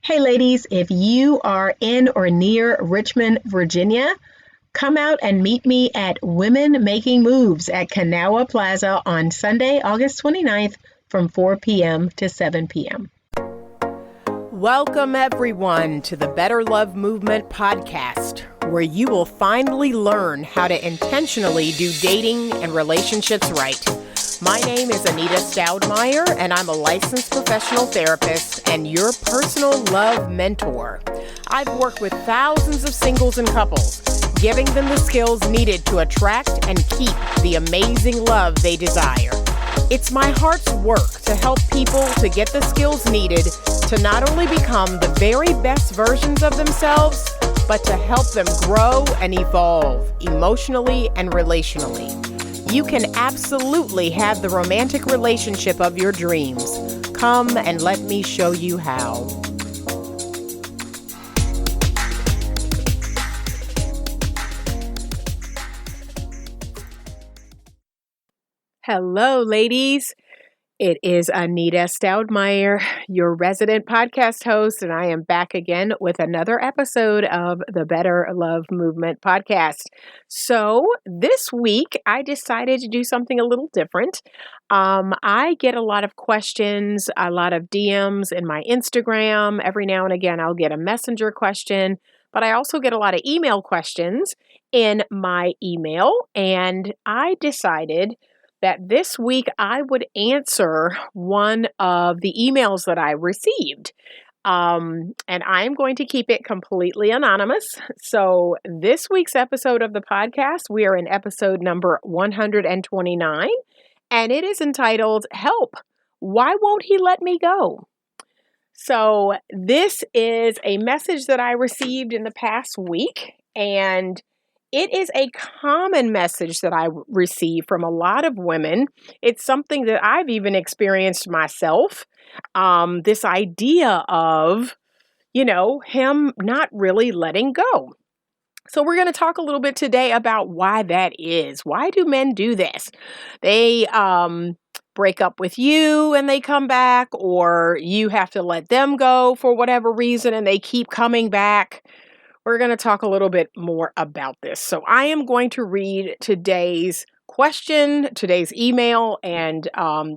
Hey ladies, if you are in or near Richmond, Virginia, come out and meet me at Women Making Moves at Kanawha Plaza on Sunday, August 29th from 4 p.m. to 7 p.m. Welcome everyone to the Better Love Movement podcast, where you will finally learn how to intentionally do dating and relationships right. My name is Anita Stoudmire, and I'm a licensed professional therapist and your personal love mentor. I've worked with thousands of singles and couples, giving them the skills needed to attract and keep the amazing love they desire. It's my heart's work to help people to get the skills needed to not only become the very best versions of themselves, but to help them grow and evolve emotionally and relationally. You can absolutely have the romantic relationship of your dreams. Come and let me show you how. Hello, ladies. It is Anita Stoudmire, your resident podcast host, and I am back again with another episode of the Better Love Movement podcast. So this week, I decided to do something a little different. I get a lot of questions, a lot of DMs in my Instagram. Every now and again, I'll get a messenger question, but I also get a lot of email questions in my email, and I decided that this week I would answer one of the emails that I received. And I'm going to keep it completely anonymous. So this week's episode of the podcast, we are in episode number 129, and it is entitled, Help, Why Won't He Let Me Go? So this is a message that I received in the past week, and it is a common message that I receive from a lot of women. It's something that I've even experienced myself. This idea of, him not really letting go. So we're going to talk a little bit today about why that is. Why do men do this? They break up with you and they come back, or you have to let them go for whatever reason and they keep coming back. We're going to talk a little bit more about this. So I am going to read today's question, today's email, and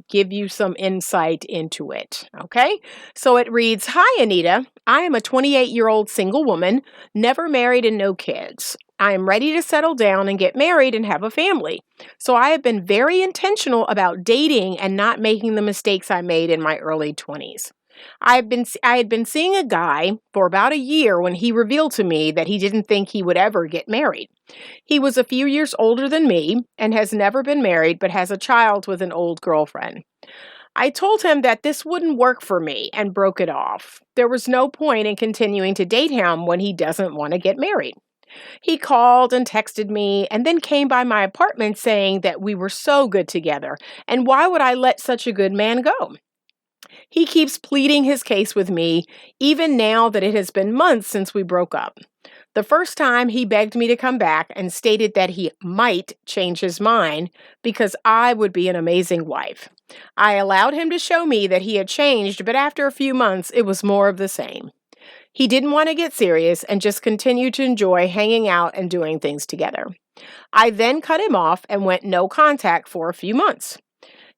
give you some insight into it. Okay? So it reads, Hi, Anita. I am a 28-year-old single woman, never married and no kids. I am ready to settle down and get married and have a family. So I have been very intentional about dating and not making the mistakes I made in my early 20s. I had been seeing a guy for about a year when he revealed to me that he didn't think he would ever get married. He was a few years older than me and has never been married but has a child with an old girlfriend. I told him that this wouldn't work for me and broke it off. There was no point in continuing to date him when he doesn't want to get married. He called and texted me and then came by my apartment saying that we were so good together and why would I let such a good man go? He keeps pleading his case with me, even now that it has been months since we broke up. The first time he begged me to come back and stated that he might change his mind because I would be an amazing wife. I allowed him to show me that he had changed, but after a few months, it was more of the same. He didn't want to get serious and just continued to enjoy hanging out and doing things together. I then cut him off and went no contact for a few months.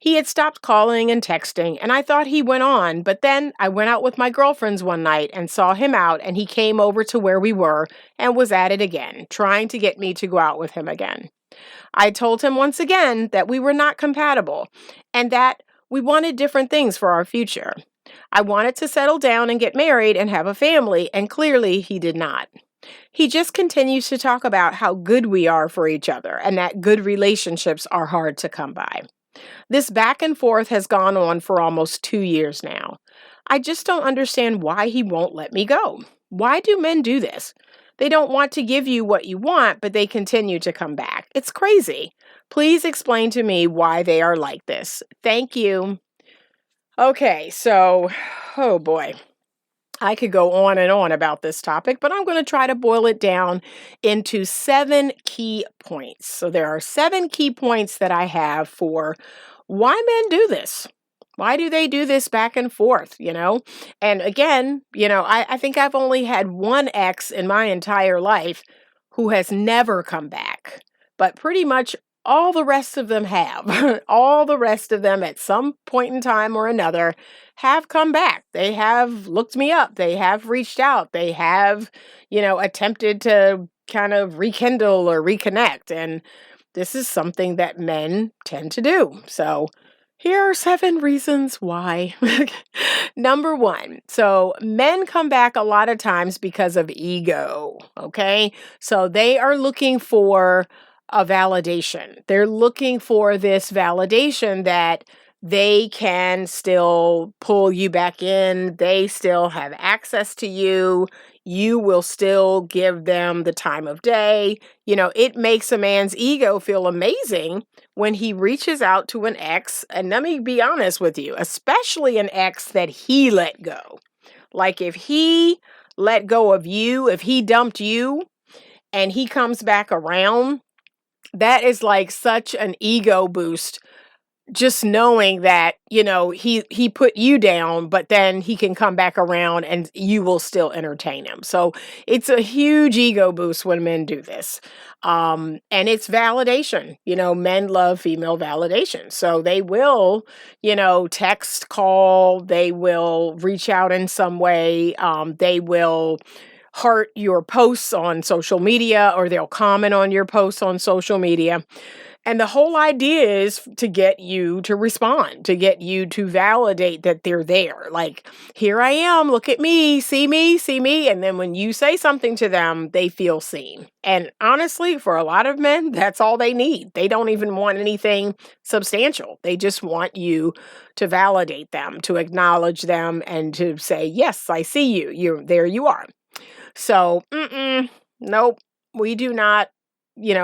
He had stopped calling and texting, and I thought he went on, but then I went out with my girlfriends one night and saw him out, and he came over to where we were and was at it again, trying to get me to go out with him again. I told him once again that we were not compatible and that we wanted different things for our future. I wanted to settle down and get married and have a family, and clearly he did not. He just continues to talk about how good we are for each other and that good relationships are hard to come by. This back and forth has gone on for almost 2 years now. I just don't understand why he won't let me go. Why do men do this? They don't want to give you what you want, but they continue to come back. It's crazy. Please explain to me why they are like this. Thank you. Okay, so, oh boy. I could go on and on about this topic, but I'm going to try to boil it down into 7 key points. So there are 7 key points that I have for why men do this. Why do they do this back and forth, And again, I think I've only had one ex in my entire life who has never come back, but pretty much all the rest of them have. All the rest of them at some point in time or another have come back. They have looked me up. They have reached out. They have, attempted to kind of rekindle or reconnect. And this is something that men tend to do. So here are 7 reasons why. Number 1, so men come back a lot of times because of ego, okay? So they are looking for a validation. They're looking for this validation that they can still pull you back in. They still have access to you. You will still give them the time of day. It makes a man's ego feel amazing when he reaches out to an ex, and let me be honest with you, especially an ex that he let go. Like if he let go of you, if he dumped you and he comes back around, that is like such an ego boost. Just knowing that, he put you down, but then he can come back around and you will still entertain him. So it's a huge ego boost when men do this. And it's validation. Men love female validation. So they will, text, call, they will reach out in some way. They will heart your posts on social media, or they'll comment on your posts on social media. And the whole idea is to get you to respond, to get you to validate that they're there. Like, here I am, look at me, see me, see me. And then when you say something to them, they feel seen. And honestly, for a lot of men, that's all they need. They don't even want anything substantial. They just want you to validate them, to acknowledge them, and to say, yes, I see you. There you are. So, nope, we do not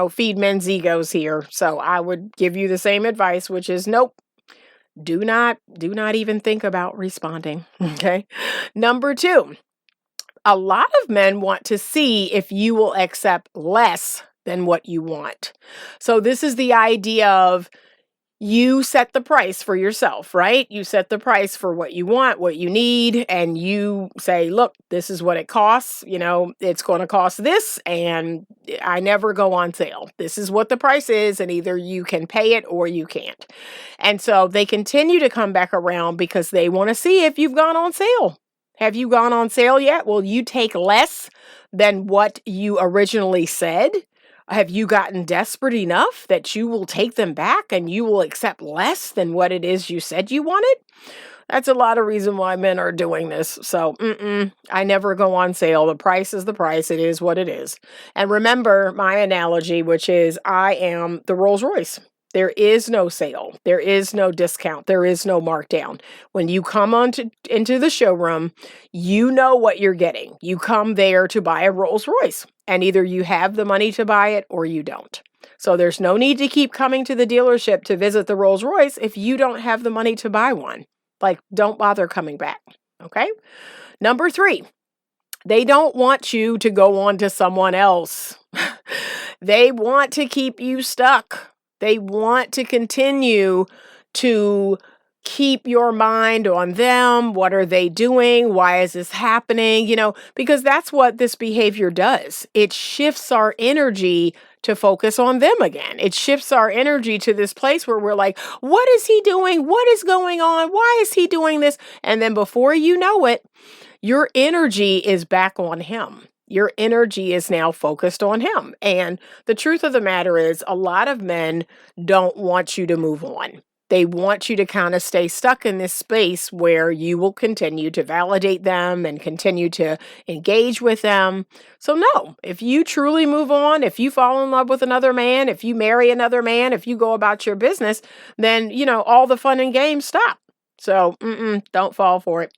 feed men's egos here. So I would give you the same advice, which is nope, do not even think about responding. Okay. Number 2, a lot of men want to see if you will accept less than what you want. So this is the idea of you set the price for yourself, right? You set the price for what you want, what you need, and you say, look, this is what it costs. It's going to cost this, and I never go on sale. This is what the price is, and either you can pay it or you can't. And so they continue to come back around because they want to see if you've gone on sale. Have you gone on sale yet? Will you take less than what you originally said? Have you gotten desperate enough that you will take them back and you will accept less than what it is you said you wanted? That's a lot of reason why men are doing this. So, I never go on sale. The price is the price. It is what it is. And remember my analogy, which is I am the Rolls Royce. There is no sale. There is no discount. There is no markdown. When you come into the showroom, you know what you're getting. You come there to buy a Rolls Royce, and either you have the money to buy it or you don't. So there's no need to keep coming to the dealership to visit the Rolls Royce if you don't have the money to buy one. Like, don't bother coming back. Okay? Number 3, they don't want you to go on to someone else. They want to keep you stuck. They want to continue to keep your mind on them. What are they doing? Why is this happening? Because that's what this behavior does. It shifts our energy to focus on them again. It shifts our energy to this place where we're like, what is he doing? What is going on? Why is he doing this? And then before you know it, your energy is back on him. Your energy is now focused on him. And the truth of the matter is, a lot of men don't want you to move on. They want you to kind of stay stuck in this space where you will continue to validate them and continue to engage with them. So no, if you truly move on, if you fall in love with another man, if you marry another man, if you go about your business, then, all the fun and games stop. So don't fall for it.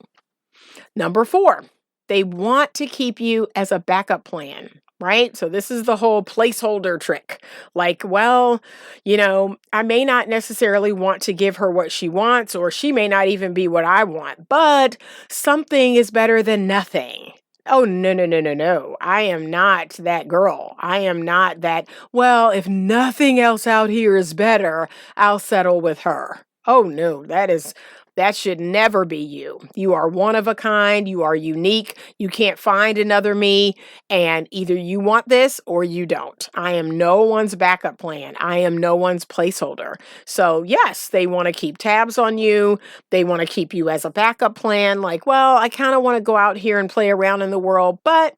Number 4. They want to keep you as a backup plan, right? So this is the whole placeholder trick. Like, well, I may not necessarily want to give her what she wants, or she may not even be what I want, but something is better than nothing. Oh, no. I am not that girl. I am not that, well, if nothing else out here is better, I'll settle with her. Oh, no, that is That should never be you. You are one of a kind. You are unique. You can't find another me. And either you want this or you don't. I am no one's backup plan. I am no one's placeholder. So yes, they want to keep tabs on you. They want to keep you as a backup plan. Like, well, I kind of want to go out here and play around in the world, but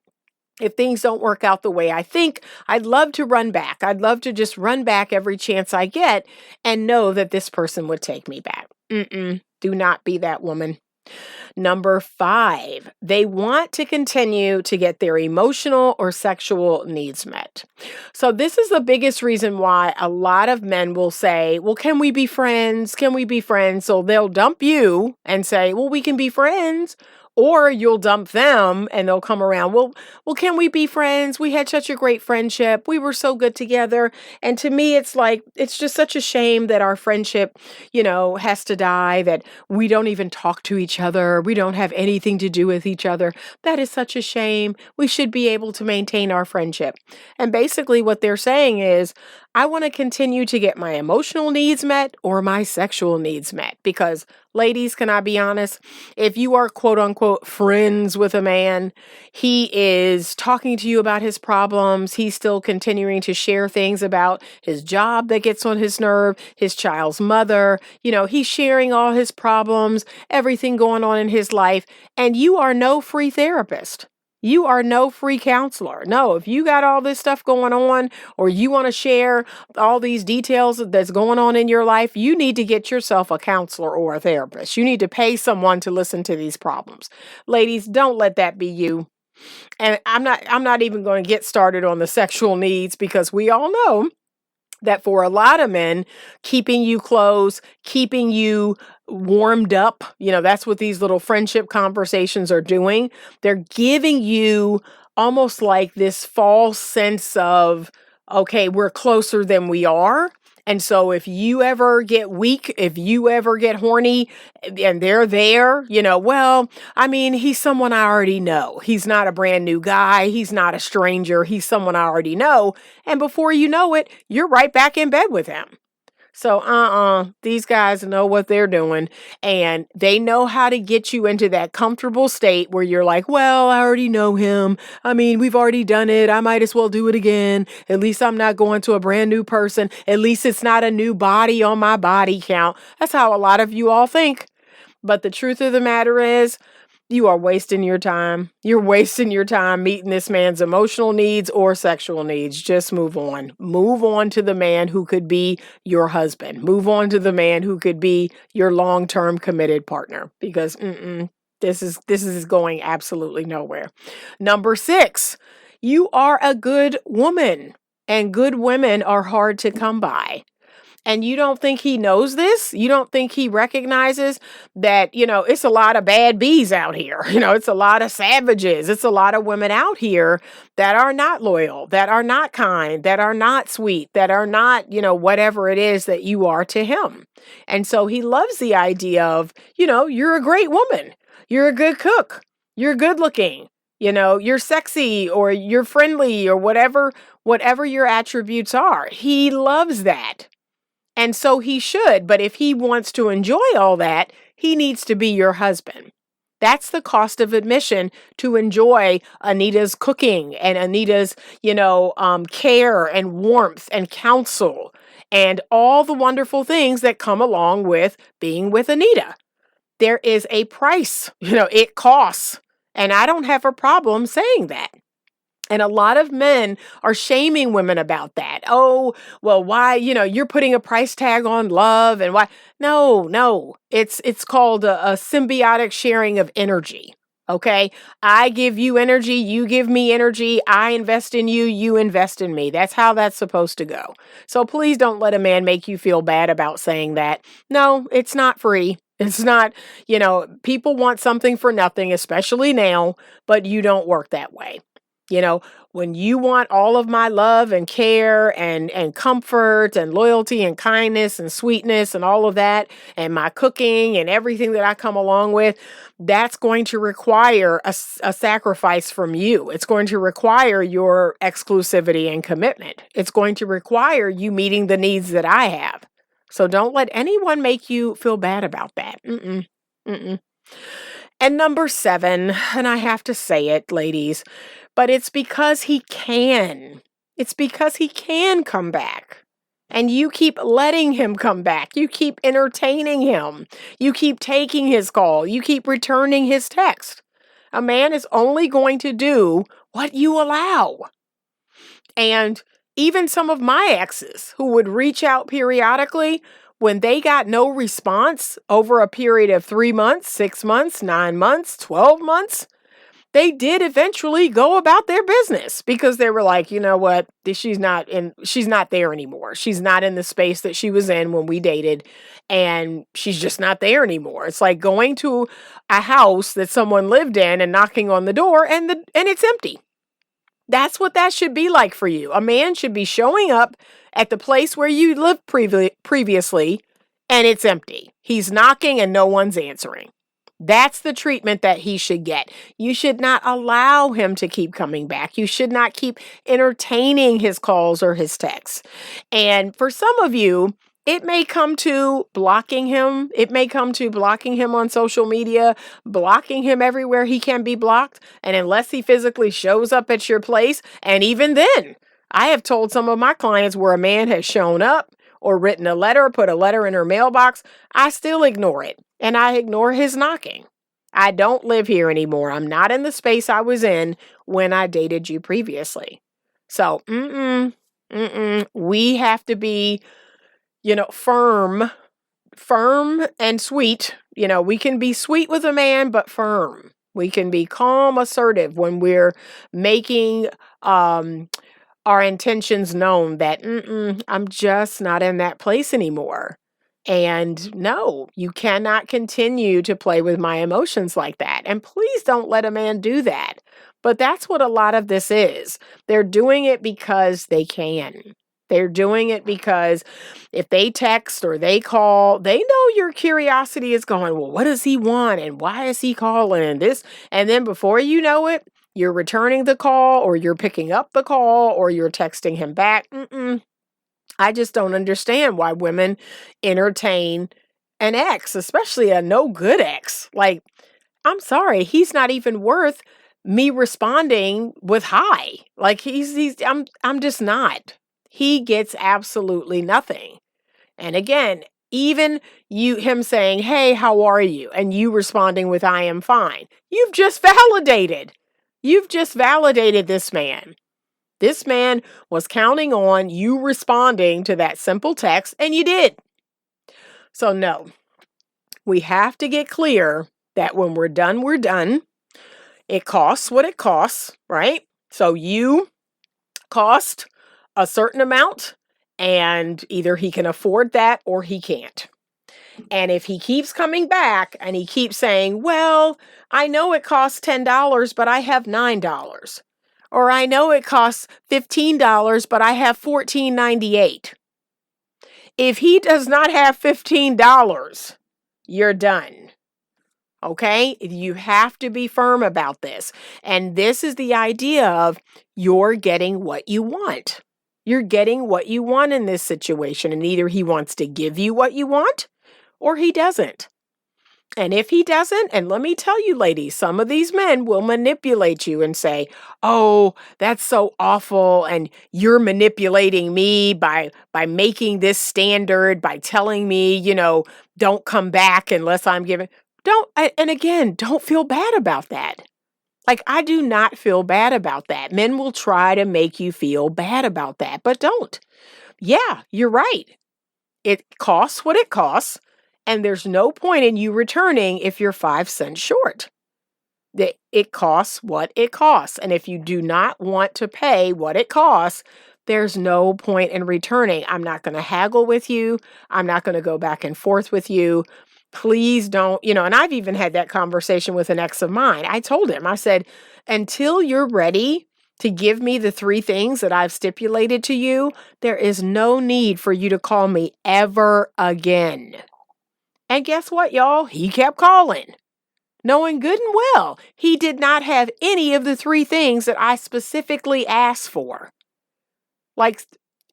if things don't work out the way I think, I'd love to run back. I'd love to just run back every chance I get and know that this person would take me back. Do not be that woman. Number 5, they want to continue to get their emotional or sexual needs met. So this is the biggest reason why a lot of men will say, well, can we be friends? Can we be friends? So they'll dump you and say, well, we can be friends. Or you'll dump them and they'll come around. Well, can we be friends? We had such a great friendship. We were so good together. And to me, it's like, it's just such a shame that our friendship, has to die, that we don't even talk to each other. We don't have anything to do with each other. That is such a shame. We should be able to maintain our friendship. And basically what they're saying is, I want to continue to get my emotional needs met or my sexual needs met. Because ladies, can I be honest? If you are quote unquote friends with a man, he is talking to you about his problems. He's still continuing to share things about his job that gets on his nerve, his child's mother. He's sharing all his problems, everything going on in his life. And you are no free therapist. You are no free counselor. No, if you got all this stuff going on or you want to share all these details that's going on in your life, you need to get yourself a counselor or a therapist. You need to pay someone to listen to these problems. Ladies, don't let that be you. And I'm not even going to get started on the sexual needs, because we all know that for a lot of men, keeping you close, keeping you warmed up, that's what these little friendship conversations are doing. They're giving you almost like this false sense of, okay, we're closer than we are. And so if you ever get weak, if you ever get horny and they're there, he's someone I already know. He's not a brand new guy. He's not a stranger. He's someone I already know. And before you know it, you're right back in bed with him. So, these guys know what they're doing, and they know how to get you into that comfortable state where you're like, well, I already know him. We've already done it. I might as well do it again. At least I'm not going to a brand new person. At least it's not a new body on my body count. That's how a lot of you all think. But the truth of the matter is, you are wasting your time. You're wasting your time meeting this man's emotional needs or sexual needs. Just move on. Move on to the man who could be your husband. Move on to the man who could be your long-term committed partner, because this is going absolutely nowhere. Number 6, you are a good woman, and good women are hard to come by. And you don't think he knows this? You don't think he recognizes that, it's a lot of bad bees out here. It's a lot of savages. It's a lot of women out here that are not loyal, that are not kind, that are not sweet, that are not, whatever it is that you are to him. And so he loves the idea of, you're a great woman. You're a good cook. You're good looking. You're sexy, or you're friendly, or whatever your attributes are. He loves that. And so he should, but if he wants to enjoy all that, he needs to be your husband. That's the cost of admission to enjoy Anita's cooking and Anita's, care and warmth and counsel and all the wonderful things that come along with being with Anita. There is a price, it costs. And I don't have a problem saying that. And a lot of men are shaming women about that. Oh, well, why, you're putting a price tag on love, and why? No, it's called a symbiotic sharing of energy. Okay. I give you energy. You give me energy. I invest in you. You invest in me. That's how that's supposed to go. So please don't let a man make you feel bad about saying that. No, it's not free. It's not, people want something for nothing, especially now, but you don't work that way. When you want all of my love and care and comfort and loyalty and kindness and sweetness and all of that, and my cooking and everything that I come along with, that's going to require a sacrifice from you. It's going to require your exclusivity and commitment. It's going to require you meeting the needs that I have. So don't let anyone make you feel bad about that. And number 7, and I have to say it, ladies, but it's because he can. It's because he can come back. And you keep letting him come back. You keep entertaining him. You keep taking his call. You keep returning his text. A man is only going to do what you allow. And even some of my exes who would reach out periodically, when they got no response over a period of 3 months, 6 months, 9 months, 12 months, they did eventually go about their business because they were like, you know what, she's not there anymore. She's not in the space that she was in when we dated, and she's just not there anymore. It's like going to a house that someone lived in and knocking on the door and it's empty. That's what that should be like for you. A man should be showing up at the place where you lived previously, and it's empty. He's knocking and no one's answering. That's the treatment that he should get. You should not allow him to keep coming back. You should not keep entertaining his calls or his texts. And for some of you, it may come to blocking him. It may come to blocking him on social media, blocking him everywhere he can be blocked. And unless he physically shows up at your place, and even then, I have told some of my clients where a man has shown up or written a letter, put a letter in her mailbox, I still ignore it. And I ignore his knocking. I don't live here anymore. I'm not in the space I was in when I dated you previously. So, we have to be, firm and sweet. We can be sweet with a man, but firm. We can be calm, assertive when we're making our intentions known that I'm just not in that place anymore. And no, you cannot continue to play with my emotions like that. And please don't let a man do that. But that's what a lot of this is. They're doing it because they can. They're doing it because if they text or they call, they know your curiosity is going, well, what does he want? And why is he calling? And this, and then before you know it, you're returning the call, or you're picking up the call, or you're texting him back. I just don't understand why women entertain an ex, especially a no good ex. Like, I'm sorry, he's not even worth me responding with hi. Like I'm just not. He gets absolutely nothing. And again, even him saying, "Hey, how are you?" and you responding with "I am fine." You've just validated this man. This man was counting on you responding to that simple text, and you did. So no, we have to get clear that when we're done, we're done. It costs what it costs, right? So you cost a certain amount, and either he can afford that or he can't. And if he keeps coming back and he keeps saying, well, I know it costs $10, but I have $9. Or I know it costs $15, but I have $14.98. If he does not have $15, you're done. Okay? You have to be firm about this. And this is the idea of you're getting what you want. You're getting what you want in this situation. And either he wants to give you what you want or he doesn't. And if he doesn't, and let me tell you, ladies, some of these men will manipulate you and say, oh, that's so awful. And you're manipulating me by making this standard, by telling me, don't come back unless I'm given. And again, don't feel bad about that. Like, I do not feel bad about that. Men will try to make you feel bad about that, but don't. Yeah, you're right. It costs what it costs. And there's no point in you returning if you're 5 cents short. It costs what it costs. And if you do not want to pay what it costs, there's no point in returning. I'm not going to haggle with you. I'm not going to go back and forth with you. Please don't, and I've even had that conversation with an ex of mine. I told him, I said, until you're ready to give me the 3 things that I've stipulated to you, there is no need for you to call me ever again. And guess what, y'all? He kept calling, knowing good and well he did not have any of the 3 things that I specifically asked for.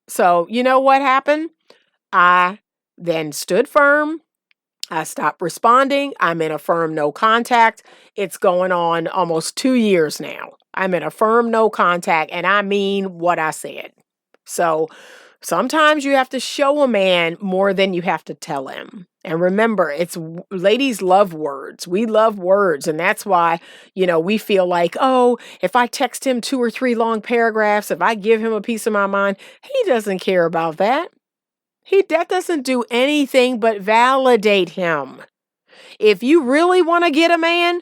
So you know what happened? I then stood firm. I stopped responding. I'm in a firm no contact. It's going on almost 2 years now. I'm in a firm no contact, and I mean what I said. So sometimes you have to show a man more than you have to tell him. And remember, ladies love words. We love words. And that's why, we feel like, oh, if I text him 2 or 3 long paragraphs, if I give him a piece of my mind, he doesn't care about that. That doesn't do anything but validate him. If you really want to get a man,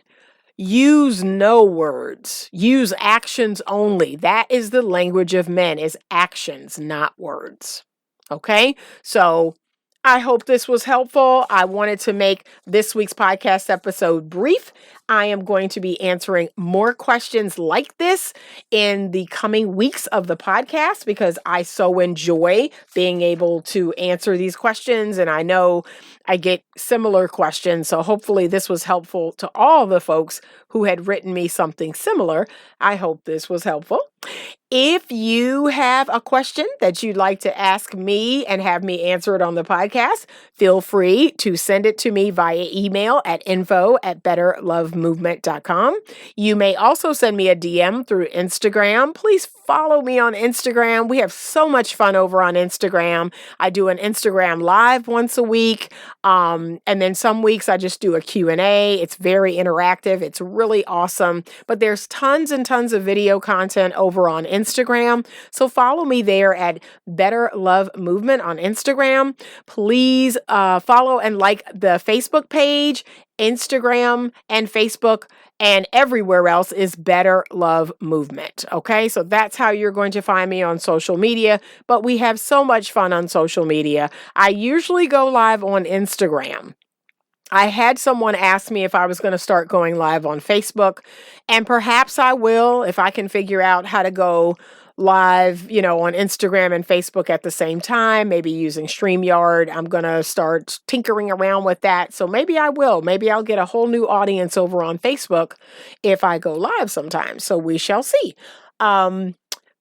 use no words. Use actions only. That is the language of men, is actions, not words. Okay? So I hope this was helpful. I wanted to make this week's podcast episode brief. I am going to be answering more questions like this in the coming weeks of the podcast because I so enjoy being able to answer these questions, and I know I get similar questions. So hopefully this was helpful to all the folks who had written me something similar. I hope this was helpful. If you have a question that you'd like to ask me and have me answer it on the podcast, feel free to send it to me via email at info@betterlovemovement.com. You may also send me a DM through Instagram. Please follow me on Instagram. We have so much fun over on Instagram. I do an Instagram live once a week. And then some weeks I just do a Q&A. It's very interactive. It's really awesome. But there's tons and tons of video content over on Instagram. So follow me there at Better Love Movement on Instagram. Please follow and like the Facebook page, Instagram and Facebook, and everywhere else is Better Love Movement. Okay, so that's how you're going to find me on social media. But we have so much fun on social media. I usually go live on Instagram. I had someone ask me if I was going to start going live on Facebook, and perhaps I will if I can figure out how to go live, on Instagram and Facebook at the same time, maybe using StreamYard. I'm going to start tinkering around with that. So maybe I will. Maybe I'll get a whole new audience over on Facebook if I go live sometime. So we shall see.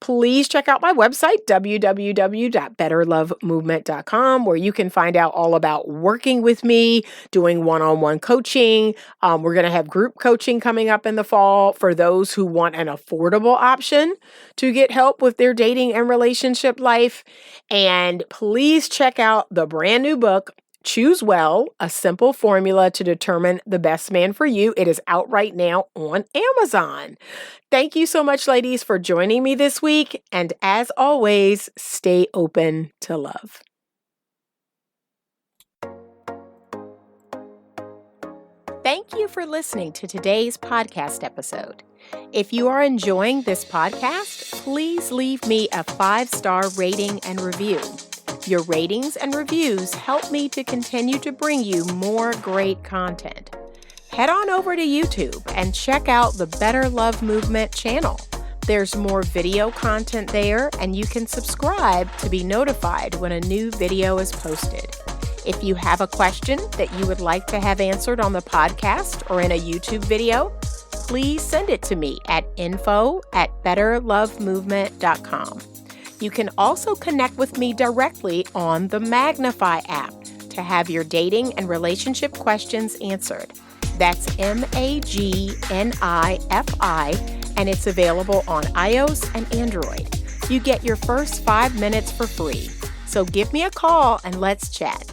Please check out my website, www.betterlovemovement.com, where you can find out all about working with me, doing one-on-one coaching. We're going to have group coaching coming up in the fall for those who want an affordable option to get help with their dating and relationship life. And please check out the brand new book, Choose Well, A Simple Formula to Determine the Best Man for You. It is out right now on Amazon. Thank you so much, ladies, for joining me this week. And as always, stay open to love. Thank you for listening to today's podcast episode. If you are enjoying this podcast, please leave me a 5-star rating and review. Your ratings and reviews help me to continue to bring you more great content. Head on over to YouTube and check out the Better Love Movement channel. There's more video content there, and you can subscribe to be notified when a new video is posted. If you have a question that you would like to have answered on the podcast or in a YouTube video, please send it to me at info@betterlovemovement.com. You can also connect with me directly on the Magnify app to have your dating and relationship questions answered. That's MAGNIFI, and it's available on iOS and Android. You get your first 5 minutes for free. So give me a call and let's chat.